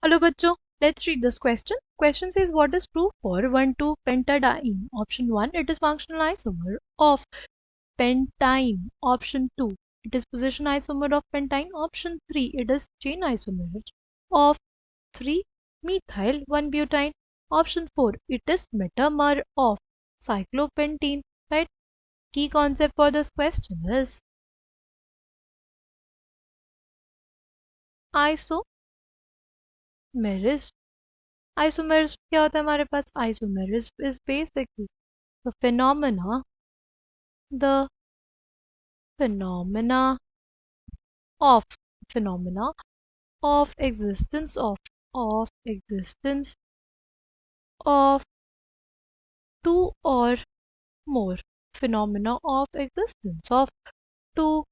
Hello बच्चों, let's read this question. Question says what is true for 1,2-pentadiene? Option 1, it is functional isomer of pentine. Option 2, it is position isomer of pentine. Option 3, it is chain isomer of 3-methyl-1-butene. Option 4, it is metamer of cyclopentene. Right? Key concept for this question is isomerism. Isomerism क्या होता है हमारे पास? Isomerism is basically the the phenomena of phenomena of existence of two or more phenomena of existence of two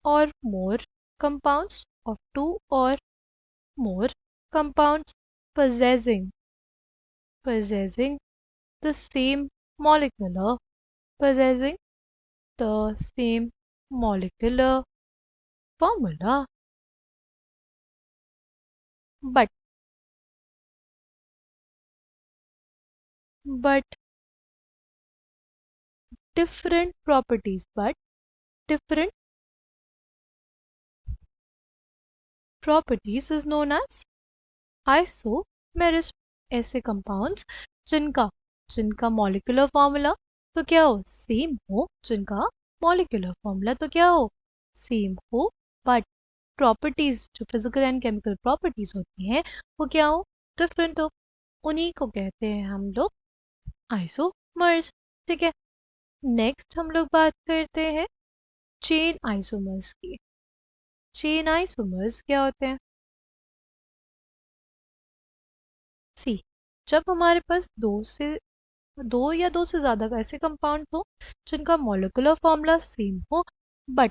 or more compounds of two or more compounds possessing the same molecular possessing the same molecular formula but but different properties but different properties is known as isomerism. ऐसे compounds जिनका जिनका molecular formula तो क्या हो? Same हो. जिनका molecular formula तो क्या हो? सेम हो, बट प्रॉपर्टीज जो फिजिकल एंड केमिकल प्रॉपर्टीज होती हैं वो क्या हो? डिफरेंट हो. उन्हीं को कहते हैं हम लोग आइसोमर्स. ठीक है. नेक्स्ट हम लोग बात करते हैं चेन आइसोमर्स की. चेन आइसोमर्स क्या होते हैं? सी, जब हमारे पास दो या दो से ज़्यादा ऐसे कंपाउंड हो जिनका मॉलिक्यूलर फॉर्मूला सेम हो बट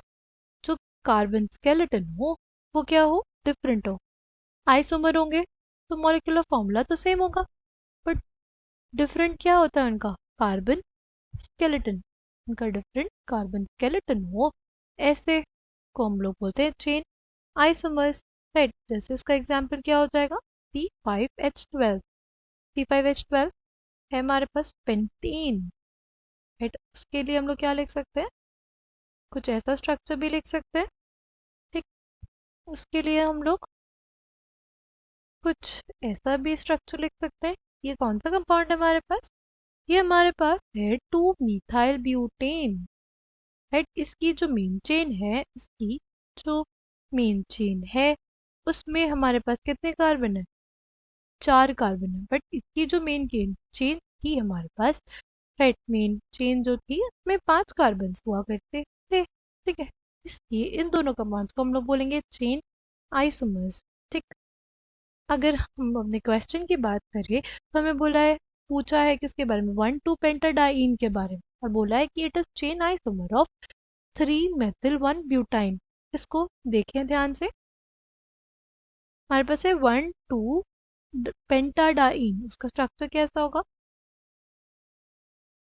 जो कार्बन स्केलेटन हो वो क्या हो? डिफरेंट हो. आइसोमर होंगे तो मॉलिक्यूलर फॉर्मूला तो सेम होगा बट डिफरेंट क्या होता है उनका? Carbon skeleton. उनका डिफरेंट कार्बन स्केलेटन हो, ऐसे को हम लोग बोलते हैं चेन आइसोमर्स. राइट. जैसे इसका एग्जाम्पल क्या हो जाएगा? C5H12. C5H12 है हमारे पास पेंटीन. राइट. उसके लिए हम लोग क्या लिख सकते हैं? कुछ ऐसा स्ट्रक्चर भी लिख सकते हैं. ठीक. उसके लिए हम लोग कुछ ऐसा भी स्ट्रक्चर लिख सकते हैं. ये कौन सा कंपाउंड है हमारे पास? ये हमारे पास है 2-methyl-butane. राइट. इसकी जो मेन चेन है उसमें हमारे पास कितने कार्बन है? 4 कार्बन है. बट इसकी जो मेन चेन थी हमारे पास, राइट, मेन चेन जो थी उसमें 5 कार्बन हुआ करते थे. ठीक है. इसलिए इन दोनों कंपाउंड्स को हम लोग बोलेंगे चेन आइसोमर्स. ठीक. अगर हम अपने क्वेश्चन की बात करें तो हमें पूछा है किसके बारे में? 1,2-pentadiene के बारे में. और बोला है कि it is chain isomer of 3-methyl-1-butene. इसको देखें ध्यान से. हमारे पास है 1,2-pentadiene. उसका स्ट्रक्चर कैसा होगा?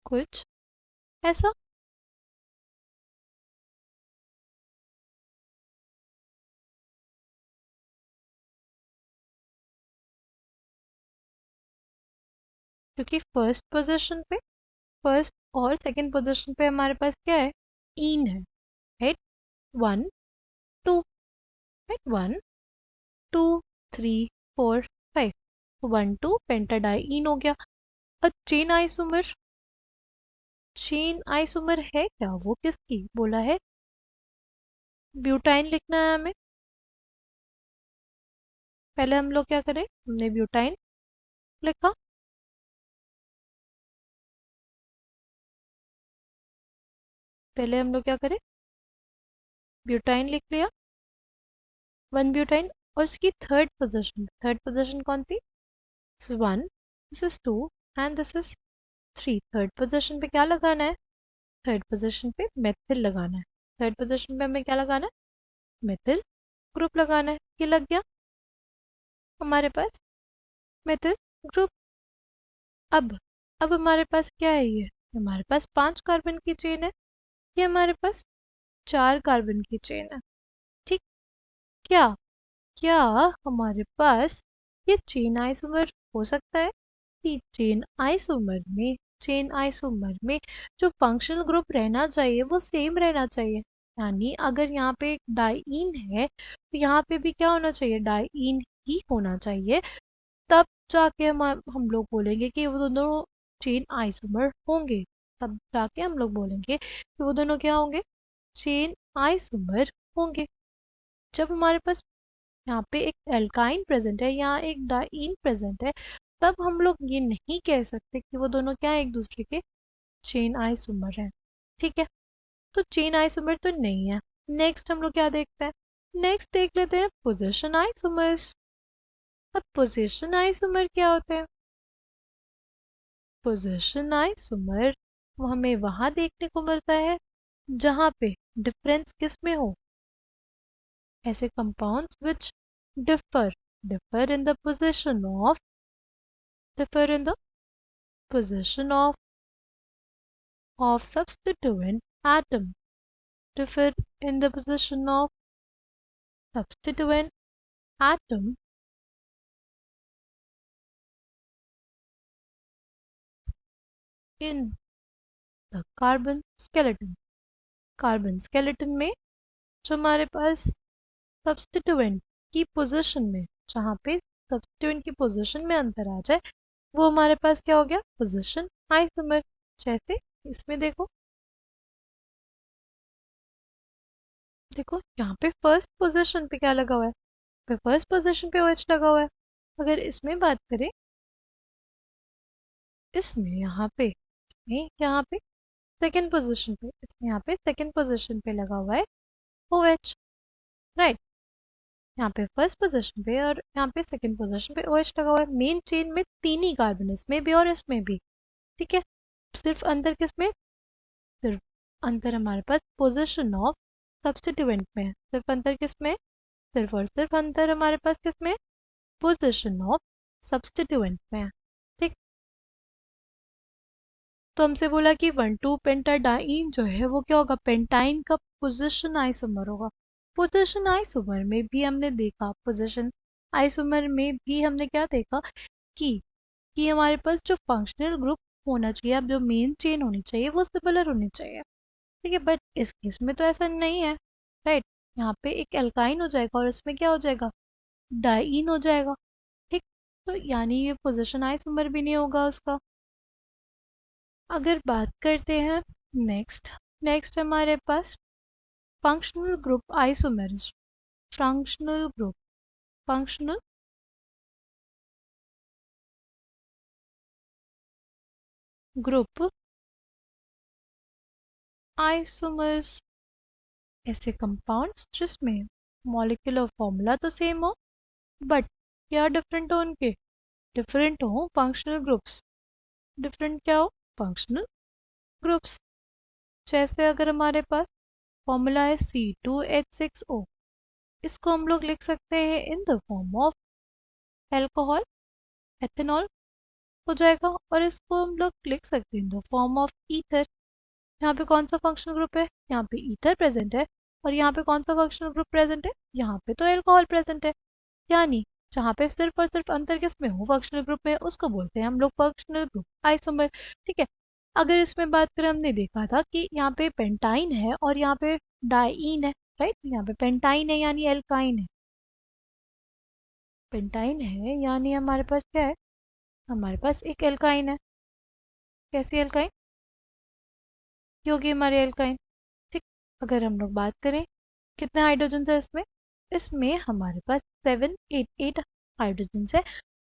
कुछ ऐसा. क्योंकि फर्स्ट और सेकंड पोजीशन पे हमारे पास क्या है? इन है. राइट. 1 2. राइट. 1 2 3 4 5. 1,2-pentadiene हो गया. अब चेन आइसोमर है क्या? वो किसकी बोला है? ब्यूटाइन लिखना है हमें. पहले हम लोग क्या करें? हमने ब्यूटाइन लिखा. पहले हम लोग क्या करें? ब्यूटाइन लिख लिया. 1 ब्यूटाइन. और इसकी थर्ड पोजीशन कौन थी? This is 1, this is 2 and this is 3. Third position पे क्या लगाना है? थर्ड पोजीशन पे मेथिल लगाना है. थर्ड पोजीशन पे हमें क्या लगाना है? मेथिल ग्रुप लगाना है. ये लग गया हमारे पास मेथिल ग्रुप. अब अब हमारे पास क्या है? ये हमारे पास 5 कार्बन की चेन है. ये हमारे पास 4 कार्बन की चेन है. ठीक. क्या क्या हमारे पास ये चेन आइसोमर हो सकता है कि चेन आइसोमर में जो फंक्शनल ग्रुप रहना चाहिए वो सेम रहना चाहिए। यानी अगर यहाँ पे एक डाइईन है तो यहाँ पे भी क्या होना चाहिए, डाइईन ही होना चाहिए। तब जाके हम लोग बोलेंगे कि वो दोनों चेन आइसोमर होंगे। तब जाके हम लोग बोलेंगे कि वो दोनों क्या होंगे, चेन आइसोमर होंगे। जब हमारे पास यहाँ पे एक एल्काइन प्रेजेंट है, यहाँ एक डाइईन प्रेजेंट है, तब हम लोग ये नहीं कह सकते कि वो दोनों क्या एक दूसरे के चेन आइसोमर हैं। ठीक है, तो चेन आइसोमर तो नहीं है। नेक्स्ट हम लोग क्या देखते हैं, नेक्स्ट देख लेते हैं पोजीशन आइसोमर्स। अब पोजीशन आइसोमर क्या होते हैं, पोजीशन आइसोमर वो हमें वहां देखने को मिलता है जहां पे डिफरेंस किस में हो, ऐसे compounds which differ differ in the position of differ in the position of substituent atom, differ in the position of substituent atom in the carbon skeleton। Carbon skeleton में जो हमारे पास सब्स्टिट्यूएंट की पोजीशन में, जहाँ पे सब्स्टिट्यूएंट की position में अंतर आ जाए, वो हमारे पास क्या हो गया, पोजीशन आइसोमर। जैसे इसमें देखो, देखो यहाँ पे फर्स्ट पोजीशन पे क्या लगा हुआ है, पे फर्स्ट पोजीशन पे OH लगा हुआ है। अगर इसमें बात करें, इसमें यहाँ पे सेकंड पोजीशन पे, इसमें यहाँ पे सेकंड पोजीशन पे लगा हुआ है OH, राइट। यहाँ पे फर्स्ट पोजीशन पे और यहाँ पे सेकंड पोजीशन पे OH लगा हुआ है। मेन चेन में तीन ही कार्बन, इसमें भी और इसमें भी। ठीक है, सिर्फ अंतर किस में, सिर्फ अंतर हमारे पास पोजीशन ऑफ सब्स्टिट्यूएंट में है। सिर्फ अंतर किस में, सिर्फ और सिर्फ अंतर हमारे पास किस में, पोजीशन ऑफ सब्स्टिट्यूएंट में है। ठीक, तो हमसे बोला कि 1,2 पेंटाडाइन जो है वो क्या होगा, पेंटाइन का पोजीशन आइसोमर होगा। पोजीशन आइसोमर में भी हमने देखा, पोजीशन आइसोमर में भी हमने क्या देखा कि हमारे पास जो फंक्शनल ग्रुप होना चाहिए, अब जो मेन चेन होनी चाहिए वो सिमिलर होनी चाहिए। ठीक है, बट इस केस में तो ऐसा नहीं है, राइट। यहाँ पे एक एल्काइन हो जाएगा और इसमें क्या हो जाएगा, डाइईन हो जाएगा। ठीक, तो यानी ये पोजीशन आइसोमर भी नहीं होगा उसका। अगर बात करते हैं नेक्स्ट, हमारे पास functional group isomers. Functional group, functional group isomers, ऐसे कंपाउंड्स जिसमें मॉलिक्यूलर फॉर्मूला तो सेम हो बट क्या डिफरेंट हो उनके, डिफरेंट हो फंक्शनल ग्रुप्स। डिफरेंट क्या हो, फंक्शनल ग्रुप्स। जैसे अगर हमारे पास फॉर्मूला है C2H6O, इसको हम लोग लिख सकते हैं in the form of alcohol, ethanol हो जाएगा। और इसको हम लोग लिख सकते हैं in the form of ether. यहाँ पे कौन सा फंक्शनल ग्रुप है, यहाँ पे ईथर प्रेजेंट है। और यहाँ पे कौन सा फंक्शनल ग्रुप प्रेजेंट है, यहाँ पे तो एल्कोहल प्रेजेंट है। यानी जहाँ पे सिर्फ और सिर्फ अंतर किसमें हो, फंक्शनल ग्रुप में, उसको बोलते हैं हम लोग फंक्शनल ग्रुप आइसोमर। ठीक है, अगर इसमें बात करें, हमने देखा था कि यहाँ पे पेंटाइन है और यहाँ पे डाइईन है, राइट। यहाँ पे पेंटाइन है यानी एल्काइन है, पेंटाइन है यानी हमारे पास क्या है, हमारे पास एक एल्काइन है। कैसी एल्काइन, क्योंकि हमारे एल्काइन। ठीक, अगर हम लोग बात करें कितने हाइड्रोजन है इसमें, हमारे पास 788 हाइड्रोजन है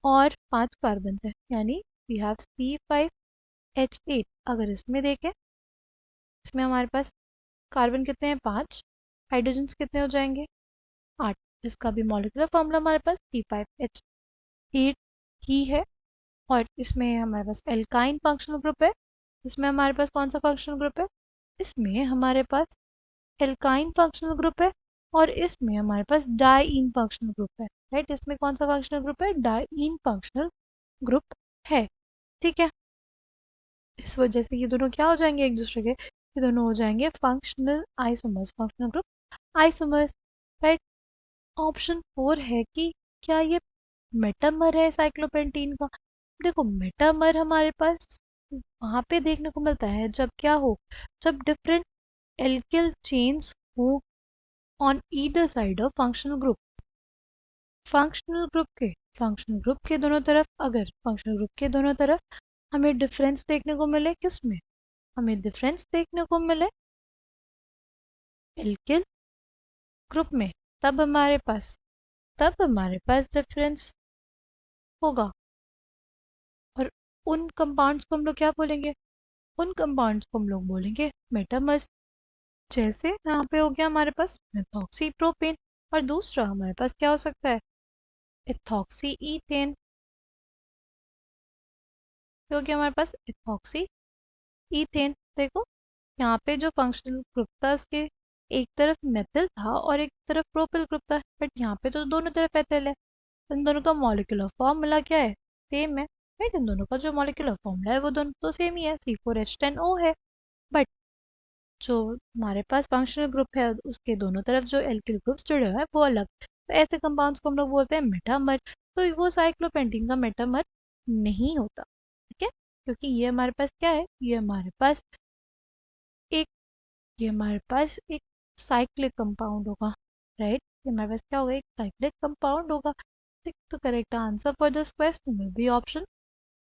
और 5 कार्बन है, यानी वी हैव C5H8। अगर इसमें देखें, इसमें हमारे पास कार्बन कितने हैं, 5, हाइड्रोजन कितने हो जाएंगे, 8। इसका भी मॉलिक्यूलर फॉर्मूला हमारे पास C5H8 ही है। और इसमें हमारे पास एल्काइन फंक्शनल ग्रुप है। इसमें हमारे पास कौन सा फंक्शनल ग्रुप है, इसमें हमारे पास एल्काइन फंक्शनल ग्रुप है। और इसमें हमारे पास डाइईन फंक्शनल ग्रुप है, राइट। इसमें कौन सा फंक्शनल ग्रुप है, डाइईन फंक्शनल ग्रुप है। ठीक है, इस वजह से ये दोनों क्या हो जाएंगे एक दूसरे के, ये दोनों हो जाएंगे functional isomers, functional group isomers, right. Option 4 है कि क्या ये मेटामर है साइक्लोपेंटीन का। देखो मेटामर हमारे पास वहां पे देखने को मिलता है जब क्या हो, जब डिफरेंट एल्किल चेन्स हो on either side of functional group. Functional group के दोनों तरफ, अगर फंक्शनल ग्रुप के दोनों तरफ हमें डिफरेंस देखने को मिले, किस में, हमें डिफरेंस देखने को मिले एल्किल ग्रुप में, तब हमारे पास डिफरेंस होगा। और उन कंपाउंड्स को हम लोग क्या बोलेंगे, उन कंपाउंड्स को हम लोग बोलेंगे मेटामर्स। जैसे यहाँ पे हो गया हमारे पास मेथॉक्सी प्रोपेन, और दूसरा हमारे पास क्या हो सकता है, इथॉक्सी ईथेन। हो गया हमारे पास इथॉक्सी ईथेन। देखो यहाँ पे जो फंक्शनल ग्रुप था उसके एक तरफ मेथिल था और एक तरफ प्रोपिल ग्रुप था, बट यहाँ पे तो दोनों तरफ एथिल है। इन दोनों का मॉलिक्यूलर फॉर्मूला क्या है, सेम है। राइट, इन दोनों का जो मॉलिक्यूलर फॉर्मूला है वो दोनों तो सेम ही है, C4H10O है। बट जो हमारे पास फंक्शनल ग्रुप है उसके दोनों तरफ जो एल्किल ग्रुप्स जुड़े हुए हैं वो अलग, तो ऐसे कंपाउंड्स को हम लोग बोलते हैं मेटामर। तो वो साइक्लोपेंटीन का मेटामर नहीं होता, ठीक है, क्योंकि ये हमारे पास क्या है, एक ये हमारे पास एक साइक्लिक कंपाउंड होगा। राइट, ये हमारे पास क्या होगा, एक साइक्लिक कंपाउंड होगा। ठीक, तो correct answer for this question will be option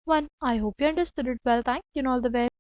1। I hope you understood it well, thank you, all the best.